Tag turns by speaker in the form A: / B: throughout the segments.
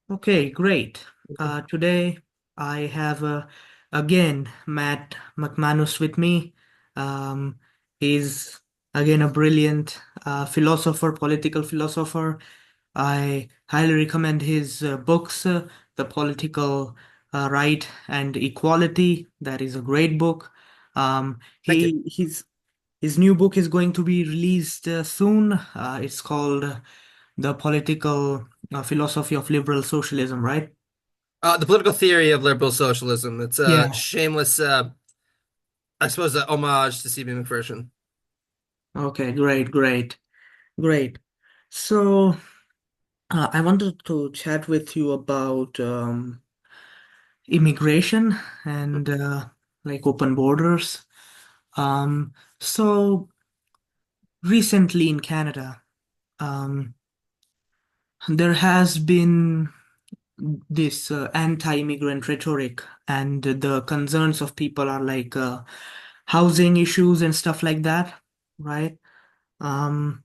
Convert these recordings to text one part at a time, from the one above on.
A: Okay, great. Today I have again Matt McManus with me. Um, he's again a brilliant philosopher, political philosopher. I highly recommend his books, The Political Right and Equality. That is a great book. Um,
B: Thank you.
A: his new book is going to be released soon. It's called The Political Philosophy of Liberal Socialism, right?
B: The political theory of liberal socialism. It's a
A: Yeah.
B: shameless, I suppose, a homage to C.B. McPherson.
A: Okay, great, great, great. So, I wanted to chat with you about immigration and like open borders. Um, so recently in Canada, um, there has been this anti-immigrant rhetoric, and the concerns of people are like housing issues and stuff like that, right? Um,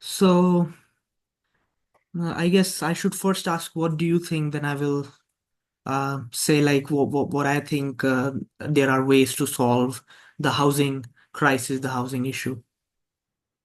A: so I guess I should first ask, what do you think? Then I will say like what I think there are ways to solve the housing crisis, the housing issue.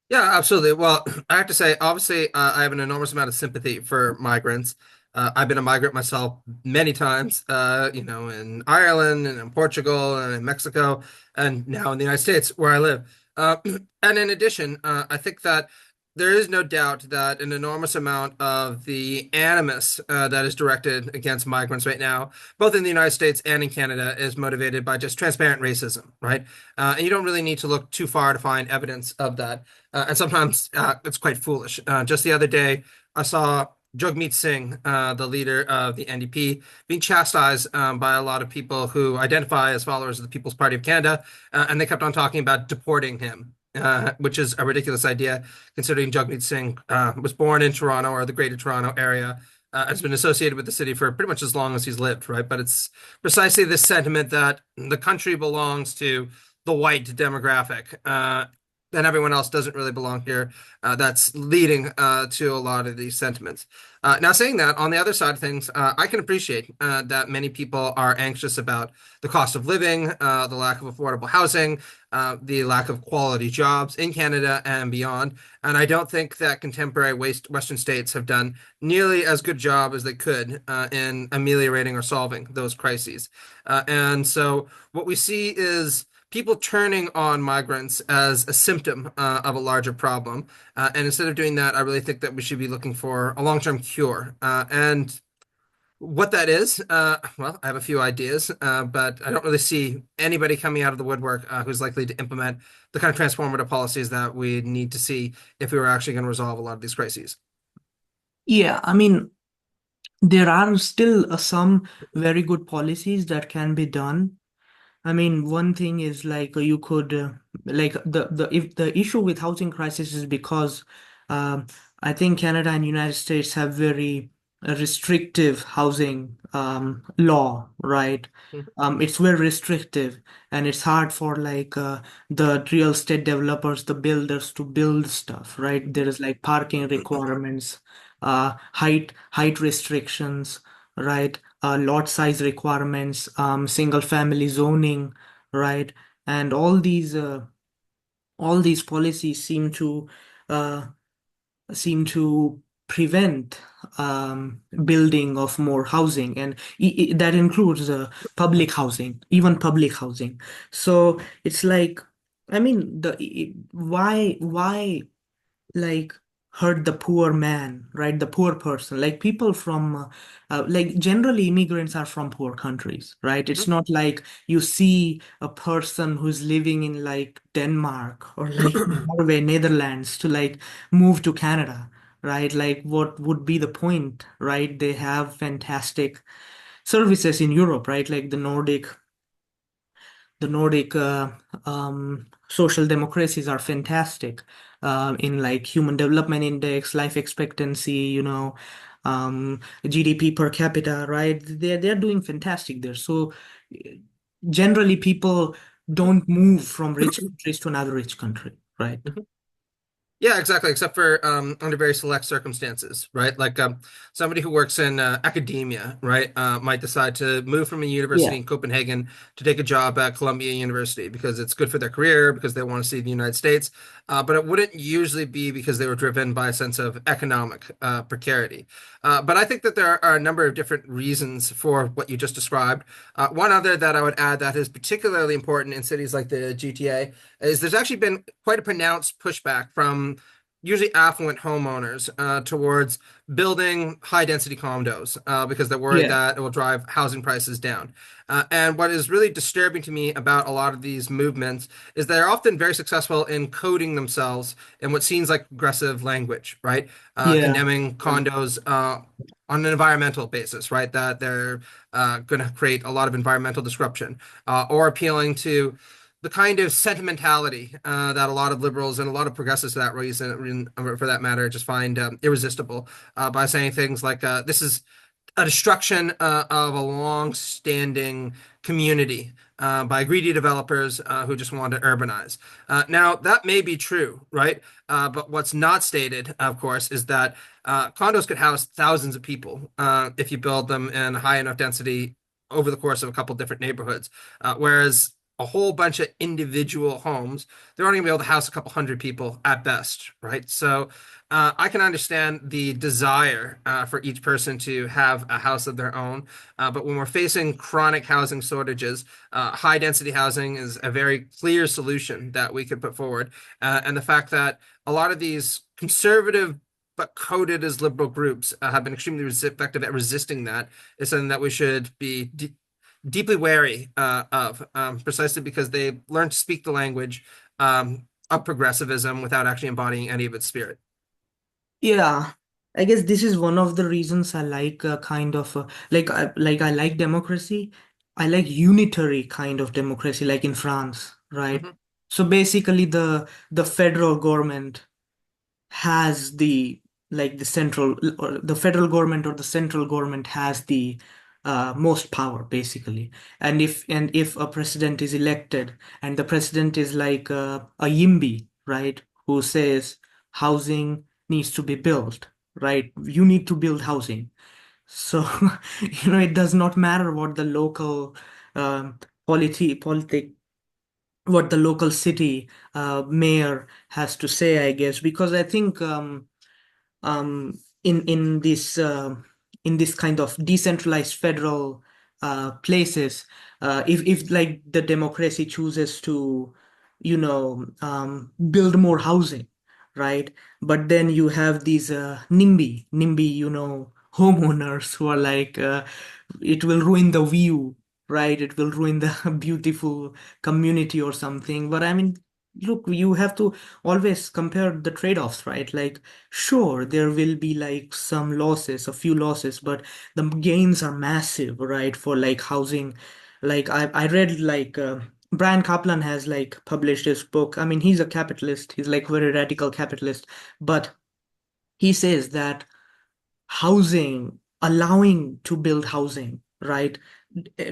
B: Yeah, absolutely. Well, I have to say, obviously, I have an enormous amount of sympathy for migrants. I've been a migrant myself many times, in Ireland and in Portugal and in Mexico, and now in the United States where I live. Uh, and in addition, I think that there is no doubt that an enormous amount of the animus that is directed against migrants right now, both in the United States and in Canada, is motivated by just transparent racism, right? And you don't really need to look too far to find evidence of that. And sometimes it's quite foolish. Just the other day, I saw Jagmeet Singh, the leader of the NDP, being chastised by a lot of people who identify as followers of the People's Party of Canada, and they kept on talking about deporting him, which is a ridiculous idea, considering Jagmeet Singh was born in Toronto or the Greater Toronto area. Has been associated with the city for pretty much as long as he's lived, right? But it's precisely this sentiment that the country belongs to the white demographic, and everyone else doesn't really belong here. That's leading to a lot of these sentiments. Now, saying that, on the other side of things, I can appreciate that many people are anxious about the cost of living, the lack of affordable housing, the lack of quality jobs in Canada and beyond. And I don't think that contemporary Western states have done nearly as good job as they could in ameliorating or solving those crises. And so what we see is people turning on migrants as a symptom of a larger problem. And instead of doing that, I really think that we should be looking for a long-term cure. And what that is, well, I have a few ideas, but I don't really see anybody coming out of the woodwork who's likely to implement the kind of transformative policies that we need to see if we were actually going to resolve a lot of these crises.
A: Yeah, I mean, there are still some very good policies that can be done. I mean, one thing is like you could like the if the issue with housing crisis is because um, I think Canada and United States have very restrictive housing law, right? It's very restrictive, and it's hard for like the real estate developers, the builders to build stuff, right? There is like parking requirements, height restrictions, right? Lot size requirements, single family zoning, right? And all these policies uh, seem to prevent building of more housing, and that includes public housing, even public housing. So it's like, I mean, why like hurt the poor man, right? The poor person, like people from like generally immigrants are from poor countries, right? It's not like you see a person who's living in like Denmark or like Norway, Netherlands to like move to Canada, right? Like what would be the point, right? They have fantastic services in Europe, right? Like the Nordic social democracies are fantastic in like human development index, life expectancy, GDP per capita, right? They're doing fantastic there. So generally, people don't move from rich countries to another rich country, right?
B: Yeah, exactly. Except for under very select circumstances, right? Like somebody who works in academia, right, might decide to move from a university
A: Yeah,
B: in Copenhagen to take a job at Columbia University because it's good for their career, because they want to see the United States. But it wouldn't usually be because they were driven by a sense of economic precarity. But I think that there are a number of different reasons for what you just described. One other that I would add that is particularly important in cities like the GTA is there's actually been quite a pronounced pushback from usually affluent homeowners towards building high density condos because they're worried
A: yeah,
B: that it will drive housing prices down. And what is really disturbing to me about a lot of these movements is they're often very successful in coding themselves in what seems like aggressive language, right?
A: yeah,
B: Condemning
A: right.
B: condos on an environmental basis, right? That they're going to create a lot of environmental disruption, or appealing to the kind of sentimentality that a lot of liberals and a lot of progressives for that reason, for that matter, just find irresistible by saying things like, "This is a destruction of a long-standing community by greedy developers who just want to urbanize." Now, that may be true, right? But what's not stated, of course, is that condos could house thousands of people if you build them in high enough density over the course of a couple different neighborhoods. Whereas a whole bunch of individual homes, they're only going to be able to house a couple hundred people at best, right? So I can understand the desire for each person to have a house of their own. But when we're facing chronic housing shortages, high density housing is a very clear solution that we could put forward. And the fact that a lot of these conservative but coded as liberal groups have been extremely effective at resisting that is something that we should be deeply wary of, precisely because they learn to speak the language of progressivism without actually embodying any of its spirit.
A: Yeah, I guess this is one of the reasons I like kind of like I like democracy. I like unitary kind of democracy, like in France, right?
B: Mhm.
A: So basically, the federal government has the like the central or the federal government or the central government has the most power basically. And if a president is elected and the president is like a yimby, right, who says housing needs to be built, right, you need to build housing. So it does not matter what the local politic what the local city mayor has to say, I guess, because I think um, in in this uh, in this kind of decentralized federal places, if like the democracy chooses to, build more housing, right? But then you have these NIMBY, homeowners who are like, it will ruin the view, right? It will ruin the beautiful community or something. But I mean, look, you have to always compare the trade-offs, right? Like, sure, there will be like some losses, a few losses, but the gains are massive, right? For like housing. Like I read like Brian Kaplan has like published his book. I mean, he's a capitalist. He's like very radical capitalist, but he says that housing, allowing to build housing, right?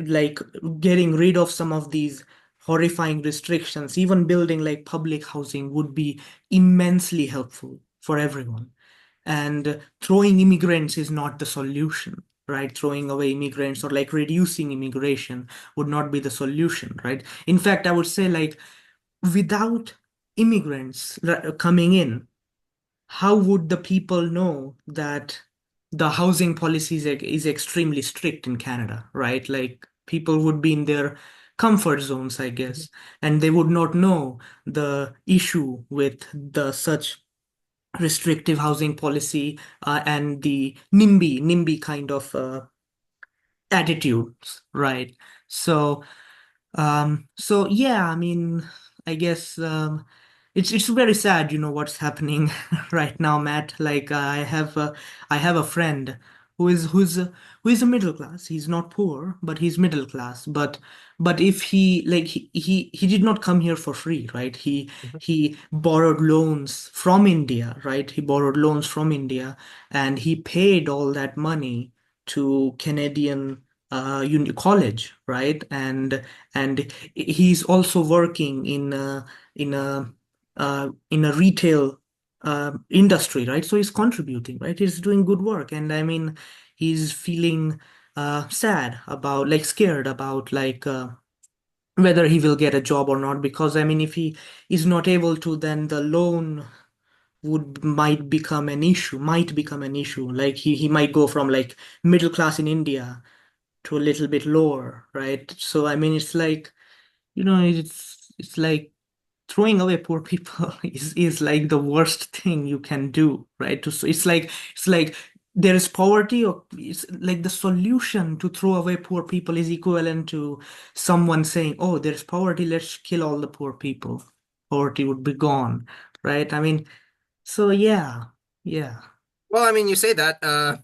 A: Like getting rid of some of these horrifying restrictions, even building like public housing would be immensely helpful for everyone. And throwing immigrants is not the solution, right? Throwing away immigrants or like reducing immigration would not be the solution, right? In fact, I would say like without immigrants coming in, how would the people know that the housing policy is extremely strict in Canada, right? Like people would be in their comfort zones, I guess, and they would not know the issue with the such restrictive housing policy and the NIMBY kind of attitudes, right? So so yeah, I mean, I guess it's very sad, what's happening right now, Matt. Like I have a friend who is a middle class. He's not poor, but he's middle class. But if he like he did not come here for free, right? He borrowed loans from India, right? He borrowed loans from India, and he paid all that money to Canadian college, right? And he's also working in a retail. industry, right? So he's contributing, right? He's doing good work, and I mean, he's feeling sad about, like, scared about, like, whether he will get a job or not. Because I mean, if he is not able to, then the loan would might become an issue. Might become an issue. Like he might go from like middle class in India to a little bit lower, right? So I mean, it's like, it's like throwing away poor people is like the worst thing you can do, right? So it's like there is poverty, or it's like the solution to throw away poor people is equivalent to someone saying, oh, there's poverty, let's kill all the poor people. Poverty would be gone, right? I mean, so yeah, yeah,
B: Well, I mean, you say that.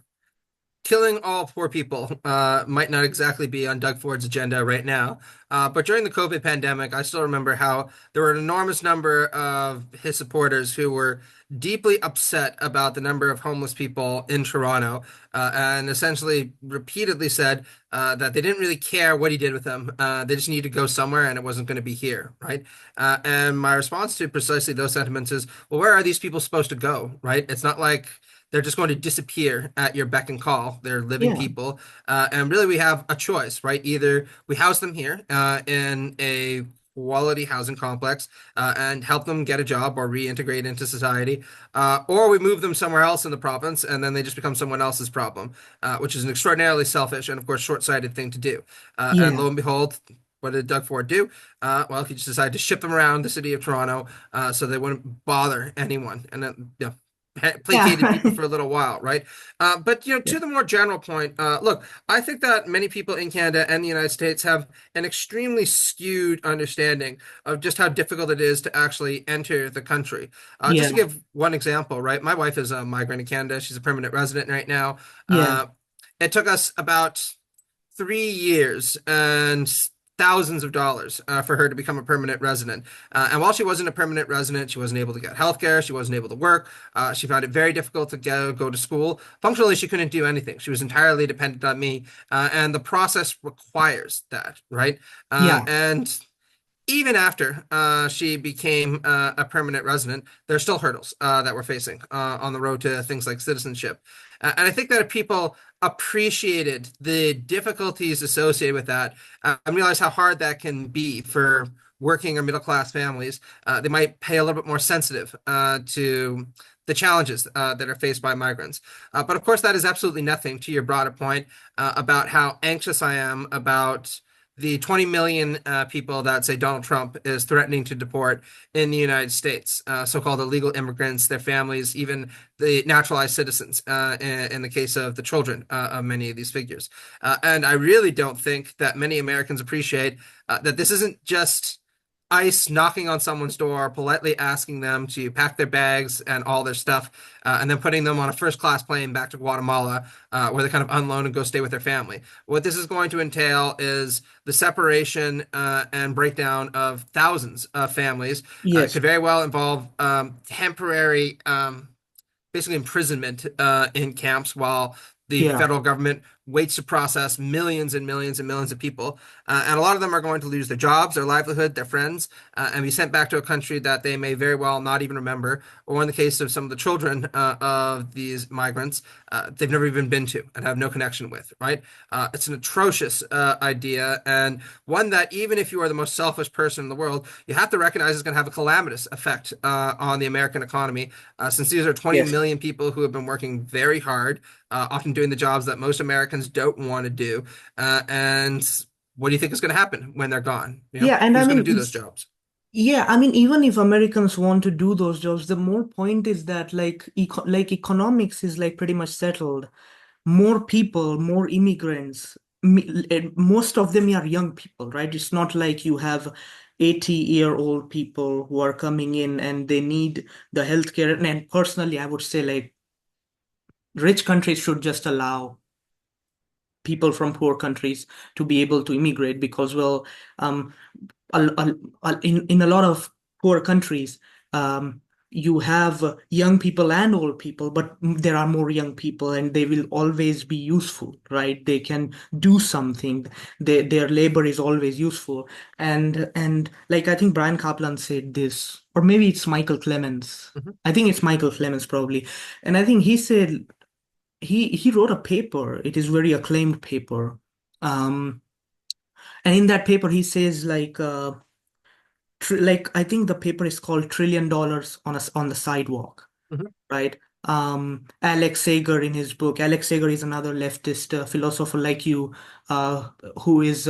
B: Killing all poor people might not exactly be on Doug Ford's agenda right now. But during the COVID pandemic, I still remember how there were an enormous number of his supporters who were deeply upset about the number of homeless people in Toronto, and essentially repeatedly said that they didn't really care what he did with them. They just needed to go somewhere and it wasn't going to be here, right? And my response to precisely those sentiments is, well, where are these people supposed to go, right? It's not like they're just going to disappear at your beck and call. They're living
A: yeah,
B: people. And really, we have a choice, right? Either we house them here in a quality housing complex and help them get a job or reintegrate into society, or we move them somewhere else in the province and then they just become someone else's problem, which is an extraordinarily selfish and, of course, short-sighted thing to do. And
A: yeah,
B: lo and behold, what did Doug Ford do? Well, he just decided to ship them around the city of Toronto so they wouldn't bother anyone. And then, placated people
A: yeah,
B: for a little while, right? But
A: yeah,
B: to the more general point, look, I think that many people in Canada and the United States have an extremely skewed understanding of just how difficult it is to actually enter the country. Just to
A: yeah,
B: give one example, right? My wife is a migrant in Canada. She's a permanent resident right now.
A: yeah,
B: Uh, it took us about 3 years and thousands of dollars for her to become a permanent resident. And while she wasn't a permanent resident, she wasn't able to get health care. She wasn't able to work. She found it very difficult to go to school. Functionally, she couldn't do anything. She was entirely dependent on me. And the process requires that, right?
A: yeah,
B: And even after she became a permanent resident, there's still hurdles that we're facing on the road to things like citizenship. And I think that if people appreciated the difficulties associated with that and realize how hard that can be for working or middle class families, they might pay a little bit more sensitive to the challenges that are faced by migrants. But of course, that is absolutely nothing to your broader point about how anxious I am about the 20 million people that say Donald Trump is threatening to deport in the United States, so-called illegal immigrants, their families, even the naturalized citizens, in the case of the children of many of these figures. And I really don't think that many Americans appreciate that this isn't just ICE knocking on someone's door, politely asking them to pack their bags and all their stuff, and then putting them on a first class plane back to Guatemala, where they kind of unload and go stay with their family. What this is going to entail is the separation and breakdown of thousands of families. It
A: yes,
B: could very well involve temporary basically imprisonment in camps while the
A: yeah,
B: federal government waits to process millions and millions and millions of people. And a lot of them are going to lose their jobs, their livelihood, their friends, and be sent back to a country that they may very well not even remember. Or in the case of some of the children of these migrants, they've never even been to and have no connection with, right? It's an atrocious idea, and one that even if you are the most selfish person in the world, you have to recognize is going to have a calamitous effect on the American economy, since these are 20
A: yes.
B: million people who have been working very hard, often doing the jobs that most Americans don't want to do. And what do you think is going to happen when they're gone?
A: Yeah, and I
B: Who's going to
A: mean,
B: do those jobs?
A: yeah, I mean, even if Americans want to do those jobs, the more point is that like economics is like pretty much settled. More people, more immigrants, and most of them are young people, right? It's not like you have 80-year-old people who are coming in and they need the healthcare. And personally, I would say like rich countries should just allow people from poor countries to be able to immigrate because, um, in a lot of poor countries, um, you have young people and old people, but there are more young people and they will always be useful, right? They can do something. Their labor is always useful. And like I think Brian Kaplan said this, or maybe it's Michael Clemens.
B: Mhm.
A: I think it's Michael Clemens probably. And I think he said he wrote a paper. It is very acclaimed paper. Um, and in that paper he says like I think the paper is called $1 trillion on the sidewalk,
B: Mhm.
A: right? Alex Sager in his book, Alex Sager is another leftist philosopher like you, uh, who is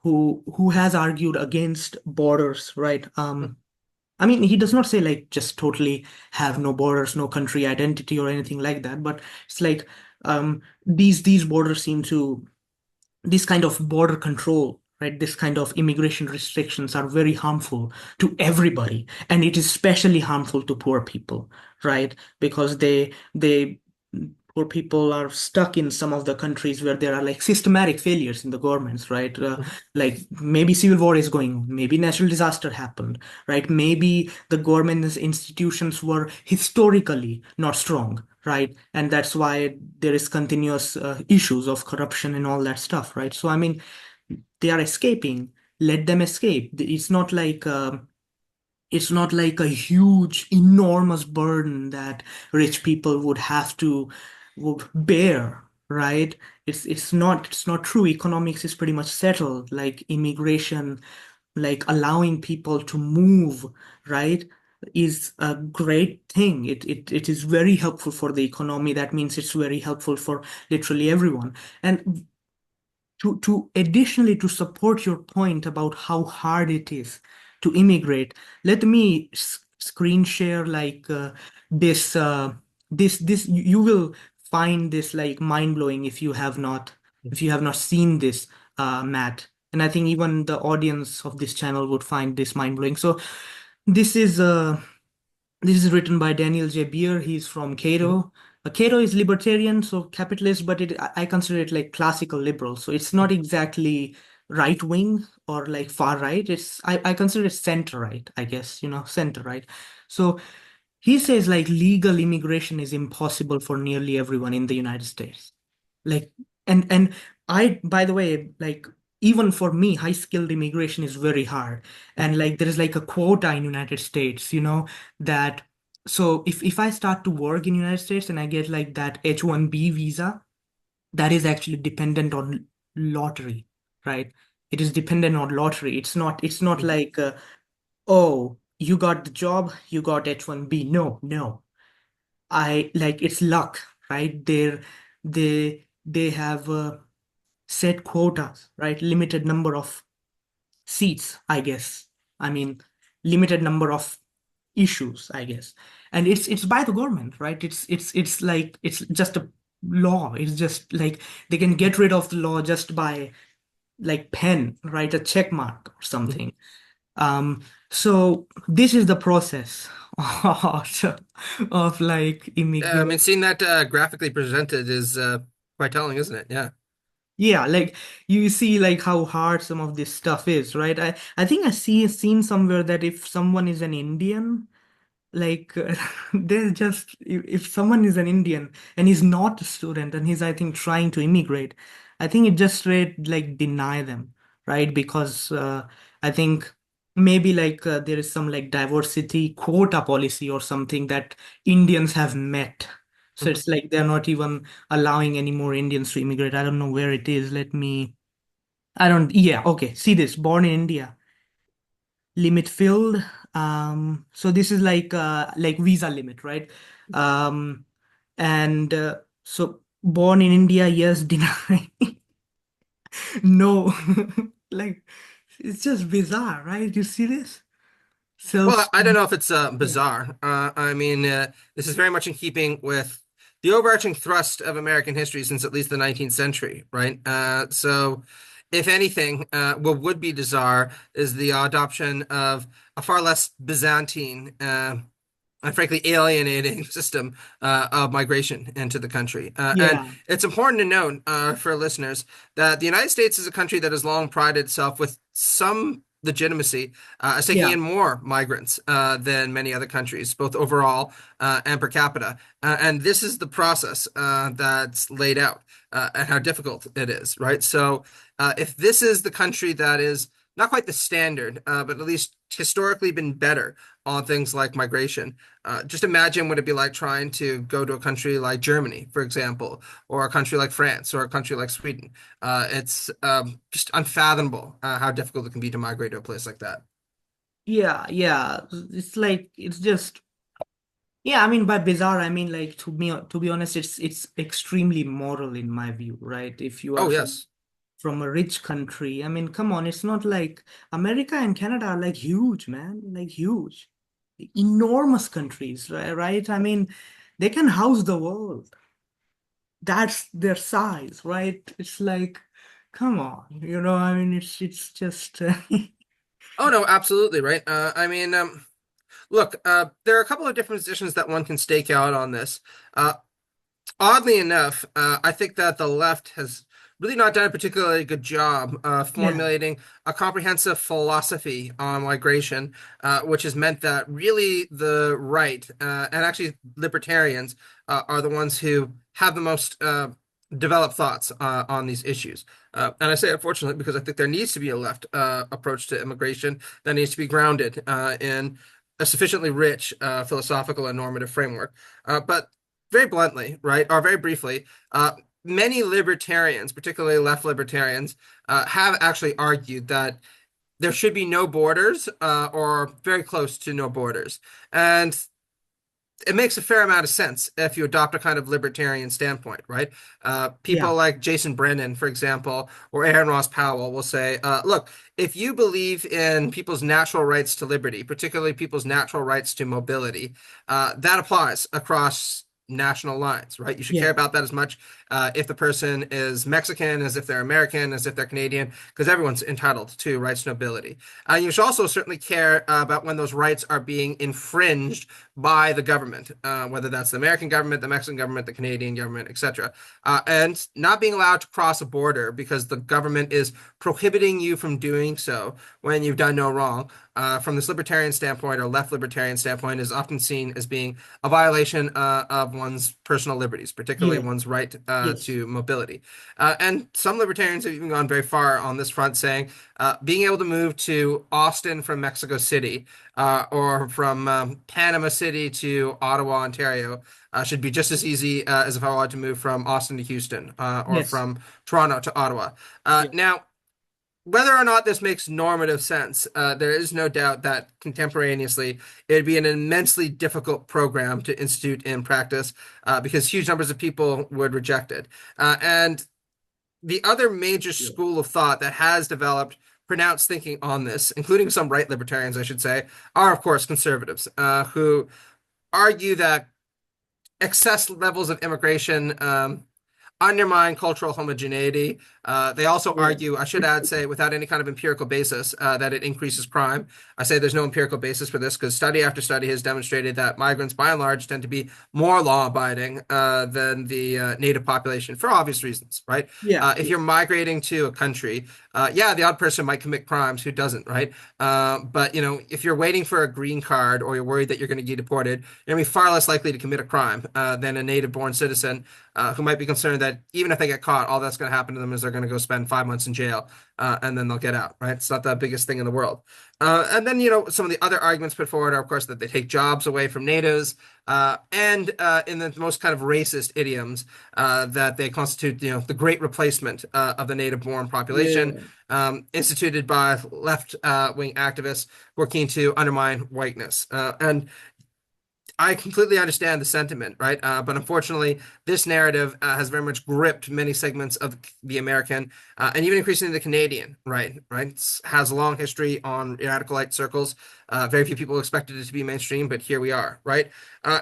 A: who has argued against borders, right? I mean, he does not say like just totally have no borders, no country identity or anything like that, but it's like these borders seem to this kind of border control, right? This kind of immigration restrictions are very harmful to everybody, and it is especially harmful to poor people, right? Because they poor people are stuck in some of the countries where there are like systematic failures in the governments, right?
B: Mhm.
A: Like maybe civil war is going on, maybe natural disaster happened, right? Maybe the government's institutions were historically not strong, right? And that's why there is continuous issues of corruption and all that stuff, right? So I mean, they are escaping. Let them escape. It's not like a huge, enormous burden that rich people would have to would bear, right? It's not true. Economics is pretty much settled. Like immigration, like allowing people to move, right, is a great thing. It is very helpful for the economy. That means it's very helpful for literally everyone. And to additionally to support your point about how hard it is to immigrate, let me screen share like this you will find this like mind blowing if you have not seen this, Matt. And I think even the audience of this channel would find this mind blowing. So this is this is written by Daniel J. Beer. He's from
B: Mhm.
A: Cato. Cato is libertarian, so capitalist, but I consider it like classical liberal. So it's not exactly right wing or like far right. I consider it center right, I guess, center right. So he says like legal immigration is impossible for nearly everyone in the United States. Like and I by the way, like even for me, high skilled immigration is very hard. And like there is like a quota in United States, that so if I start to work in United States and I get like that H-1B visa, that is actually dependent on lottery, right? It is dependent on lottery. It's not
B: Mhm.
A: like oh, you got the job, you got H-1B. No, no. I like it's luck, right? They have set quotas, right? Limited number of seats, I guess. I mean, limited number of issues, I guess. And it's by the government, right? It's like it's just a law. It's just like they can get rid of the law just by like pen, right? A check mark or
B: Mhm.
A: something. So this is the process of like
B: Yeah, I
A: immigrant.
B: mean, seeing that graphically presented is quite telling, isn't it? Yeah.
A: Yeah, like you see like how hard some of this stuff is, right? I think seen somewhere that if someone is an Indian, like there's just if someone is an Indian and he's not a student and he's I think trying to immigrate, I think it just straight like deny them, right? Because I think maybe like there is some like diversity quota policy or something that Indians have met. So
B: Mhm.
A: it's like they're not even allowing any more Indians to immigrate. I don't know where it is. I don't, yeah, okay. See this, born in India, limit filled. So this is like visa limit, right? Um, and so born in India, yes, deny. No, like it's just bizarre, right? You see this?
B: Well,
A: Self,
B: I don't know if it's
A: yeah,
B: bizarre. I mean, this is very much in keeping with the overarching thrust of American history since at least the 19th century, right? So, if anything, what would be bizarre is the adoption of a far less Byzantine and frankly alienating system of migration into the country. And
A: yeah,
B: it's important to note for listeners that the United States is a country that has long prided itself with some legitimacy as taking
A: Yeah.
B: in more migrants than many other countries, both overall and per capita. And this is the process that's laid out and how difficult it is, right? So if this is the country that is not quite the standard, but at least historically been better on things like migration. Just imagine what it'd be like trying to go to a country like Germany, for example, or a country like France, or a country like Sweden. It's just unfathomable how difficult it can be to migrate to a place like that.
A: Yeah, yeah. It's like it's just yeah, I mean by bizarre I mean like to be honest it's extremely moral in my view, right? If you are
B: Oh, yes.
A: from a rich country, I mean come on, it's not like America and Canada are like huge, man, like huge. Enormous countries, right? I mean they can house the world. That's their size, right? It's like come on, I mean it's just
B: Oh, no, absolutely, right. I mean, look, there are a couple of different positions that one can stake out on this. Uh, Oddly enough, I think that the left has really not done a particularly good job
A: yeah,
B: formulating a comprehensive philosophy on migration, which has meant that really the right and actually libertarians are the ones who have the most developed thoughts on these issues. And I say unfortunately because I think there needs to be a left approach to immigration that needs to be grounded in a sufficiently rich philosophical and normative framework. But very bluntly, right, or very briefly, many libertarians, particularly left libertarians, have actually argued that there should be no borders or very close to no borders. And it makes a fair amount of sense if you adopt a kind of libertarian standpoint, right?
A: yeah,
B: People like Jason Brennan, for example, or Aaron Ross Powell will say, look, if you believe in people's natural rights to liberty, particularly people's natural rights to mobility, that applies across national lines, right? You should care
A: yeah,
B: about that as much if the person is Mexican as if they're American, as if they're Canadian, because everyone's entitled to rights to mobility. You should also certainly care about when those rights are being infringed by the government, whether that's the American government, the Mexican government, the Canadian government, etc. And not being allowed to cross a border because the government is prohibiting you from doing so when you've done no wrong, from this libertarian standpoint or left libertarian standpoint, is often seen as being a violation of one's personal liberties, particularly
A: yeah,
B: one's right
A: yes,
B: to mobility. And some libertarians have even gone very far on this front, saying being able to move to Austin from Mexico City or from Panama City to Ottawa, Ontario, should be just as easy as if I wanted to move from Austin to Houston or
A: yes,
B: from Toronto to Ottawa.
A: yeah,
B: Now, whether or not this makes normative sense, there is no doubt that contemporaneously it'd be an immensely difficult program to institute in practice because huge numbers of people would reject it. And the other major
A: yeah,
B: school of thought that has developed pronounced thinking on this, including some right libertarians, I should say, are of course conservatives who argue that excess levels of immigration undermine cultural homogeneity. They also
A: yeah,
B: argue, I should add, say, without any kind of empirical basis, that it increases crime. I say there's no empirical basis for this because study after study has demonstrated that migrants, by and large, tend to be more law-abiding than the native population for obvious reasons, right?
A: yeah,
B: If you're migrating to a country, yeah, the odd person might commit crimes. Who doesn't, right? But if you're waiting for a green card or you're worried that you're going to get deported, you're going to be far less likely to commit a crime than a native-born citizen who might be concerned that even if they get caught, all that's going to happen to them is they're going to go spend 5 months in jail and then they'll get out, right? It's not the biggest thing in the world. And then, some of the other arguments put forward are, of course, that they take jobs away from natives and in the most kind of racist idioms that they constitute, the great replacement of the native-born population
A: yeah,
B: instituted by left-wing activists who are keen to undermine whiteness. And I completely understand the sentiment, right? But unfortunately, this narrative has very much gripped many segments of the American and even increasingly the Canadian, right? Right? Has a long history on radicalite circles. Very few people expected it to be mainstream, but here we are, right?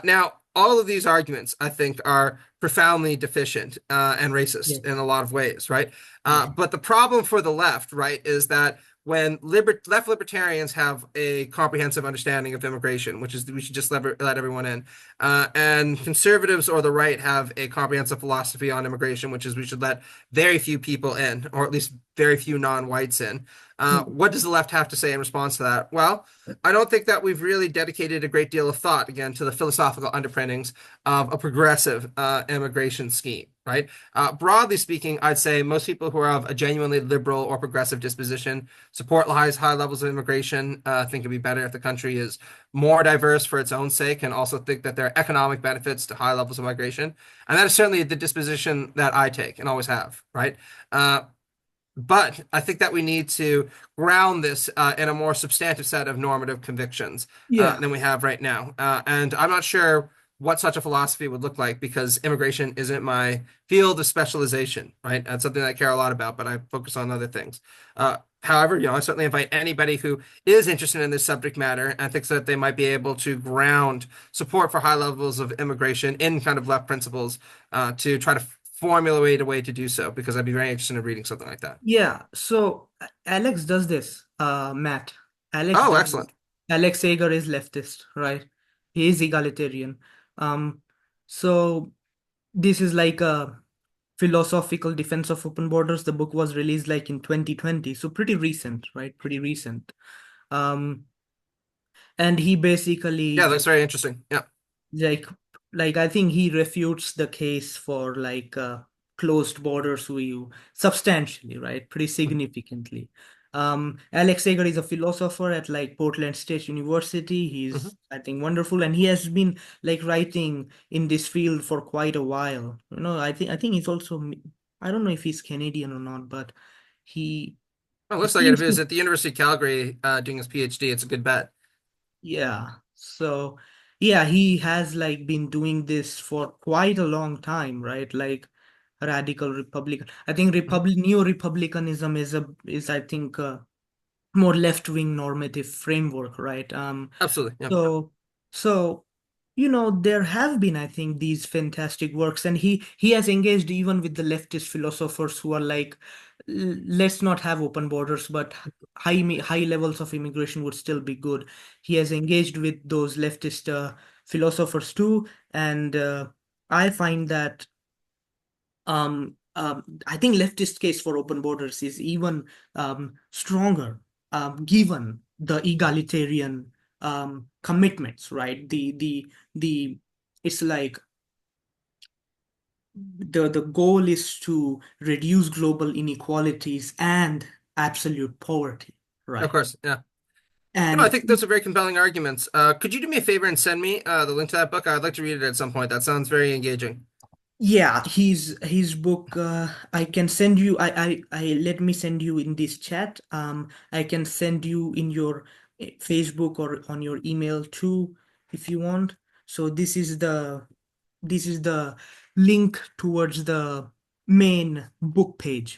B: Now, all of these arguments, I think, are profoundly deficient and
A: yeah,
B: racist in a lot of ways, right?
A: yeah,
B: But the problem for the left, right, is that when left libertarians have a comprehensive understanding of immigration, which is we should just let everyone in, and conservatives or the right have a comprehensive philosophy on immigration, which is we should let very few people in, or at least very few non-whites in.
A: Hmm.
B: What does the left have to say in response to that? Well, I don't think that we've really dedicated a great deal of thought, again, to the philosophical underpinnings of a progressive immigration scheme, right? Broadly speaking, I'd say most people who are of a genuinely liberal or progressive disposition support high levels of immigration, think it'd be better if the country is more diverse for its own sake, and also think that there are economic benefits to high levels of migration. And that is certainly the disposition that I take and always have, right? Uh, but I think that we need to ground this in a more substantive set of normative convictions
A: Yeah,
B: than we have right now. And I'm not sure what such a philosophy would look like because immigration isn't my field of specialization, right? That's something that I care a lot about, but I focus on other things. However, I certainly invite anybody who is interested in this subject matter and thinks that they might be able to ground support for high levels of immigration in kind of left principles to try to formulate a way to do so because I'd be very interested in reading something like that.
A: yeah. So Alex does this, Matt. Alex
B: Oh,
A: does this.
B: excellent.
A: Alex Sager is leftist, right? He is egalitarian. Um, so this is like a philosophical defense of open borders. The book was released like in 2020, so pretty recent, right? Pretty recent. Um, and he
B: Yeah,
A: basically
B: that's very interesting. Yeah.
A: like I think he refutes the case for closed borders view substantially, right? Pretty significantly. Alex Sager is a philosopher at like Portland State University.
B: Mhm.
A: He's, I think, wonderful, and he has been like writing in this field for quite a while. I think he's also, I don't know if he's Canadian or not, but he
B: Well, it
A: he
B: looks like it. If
A: seems
B: it was
A: to.
B: at the University of Calgary doing his PhD, it's a good bet.
A: Yeah. So, yeah, he has like been doing this for quite a long time, right? Like radical Republican. I think
B: Mhm.
A: neo-republicanism is I think more left-wing normative framework, right?
B: Absolutely. Yeah.
A: So, so, there have been, I think, these fantastic works, and he has engaged even with the leftist philosophers who are like, let's not have open borders, but high levels of immigration would still be good. He has engaged with those leftist philosophers too, and I find that I think leftist case for open borders is even stronger, given the egalitarian commitments, right? The it's like the goal is to reduce global inequalities and absolute poverty,
B: Of
A: right?
B: course. Yeah. I
A: And
B: think those are very compelling arguments. Could you do me a favor and send me the link to that book? I'd like to read it at some point. That sounds very engaging.
A: yeah, his book. I can send you. I let me send you in this chat. I can send you in your Facebook or on your email too, if you want. So this is the link towards the main book page.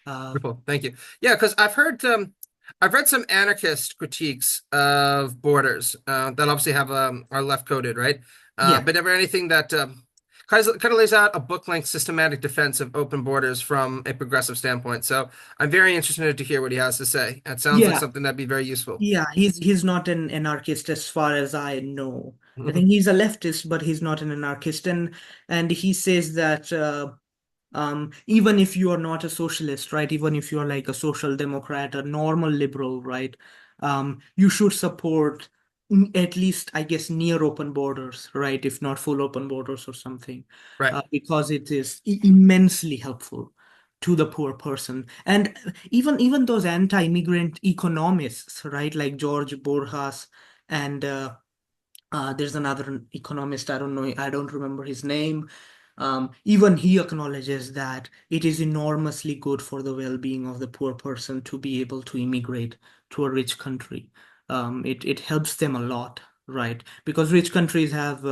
A: Uh,
B: Wonderful. Thank you. Yeah, because I've read some anarchist critiques of borders that obviously have are left coded, right?
A: yeah,
B: But never anything that kind of lays out a book-length systematic defense of open borders from a progressive standpoint. So I'm very interested to hear what he has to say. It sounds like
A: yeah.
B: something that'd be very useful.
A: Yeah, he's not an anarchist as far as I know. I think
B: Mhm.
A: he's a leftist, but he's not an anarchist, and he says that even if you are not a socialist, right? Even if you're like a social democrat, a normal liberal, right? You should support at least, I guess, near open borders, right? If not full open borders or something,
B: Right.
A: because it is immensely helpful to the poor person. And even those anti-immigrant economists, right? Like George Borjas and there's another economist, I don't remember his name. Even he acknowledges that it is enormously good for the well-being of the poor person to be able to immigrate to a rich country. It helps them a lot, right? Because rich countries have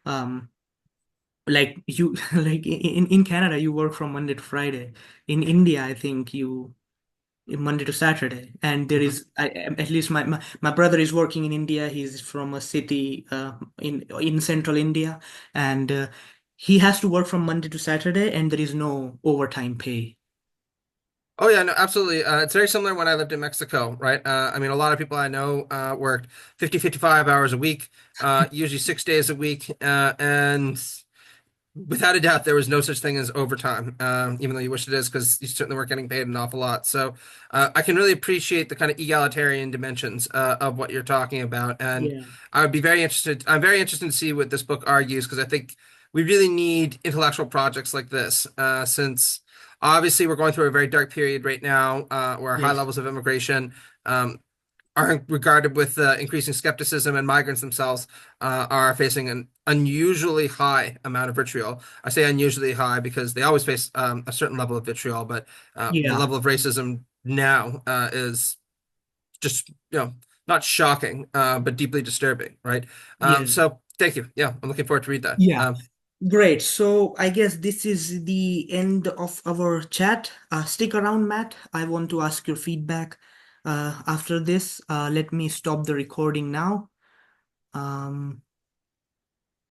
A: um, like you like in Canada you work from Monday to Friday. In India, I think you Monday to Saturday. And there
B: Mhm.
A: is, at least my brother is working in India. He's from a city in central India, and he has to work from Monday to Saturday, and there is no overtime pay.
B: Oh yeah, no, absolutely. It's very similar when I lived in Mexico, right? I mean, a lot of people I know worked 50, 55 hours a week, usually 6 days a week, and without a doubt, there was no such thing as overtime, even though you wish it is, because you certainly weren't getting paid an awful lot. So I can really appreciate the kind of egalitarian dimensions of what you're talking about, and
A: Yeah.
B: I would be very interested. I'm very interested to see what this book argues, because I think we really need intellectual projects like this, since obviously we're going through a very dark period right now, where high
A: Yes.
B: levels of immigration. Are regarded with increasing skepticism, and migrants themselves are facing an unusually high amount of vitriol. I say unusually high because they always face a certain level of vitriol, but the
A: Yeah.
B: level of racism now is just, not shocking, but deeply disturbing, right?
A: Yeah.
B: So thank you. Yeah, I'm looking forward to read that.
A: Yeah. Great. So I guess this is the end of our chat. Stick around, Matt. I want to ask your feedback after this. Let me stop the recording now.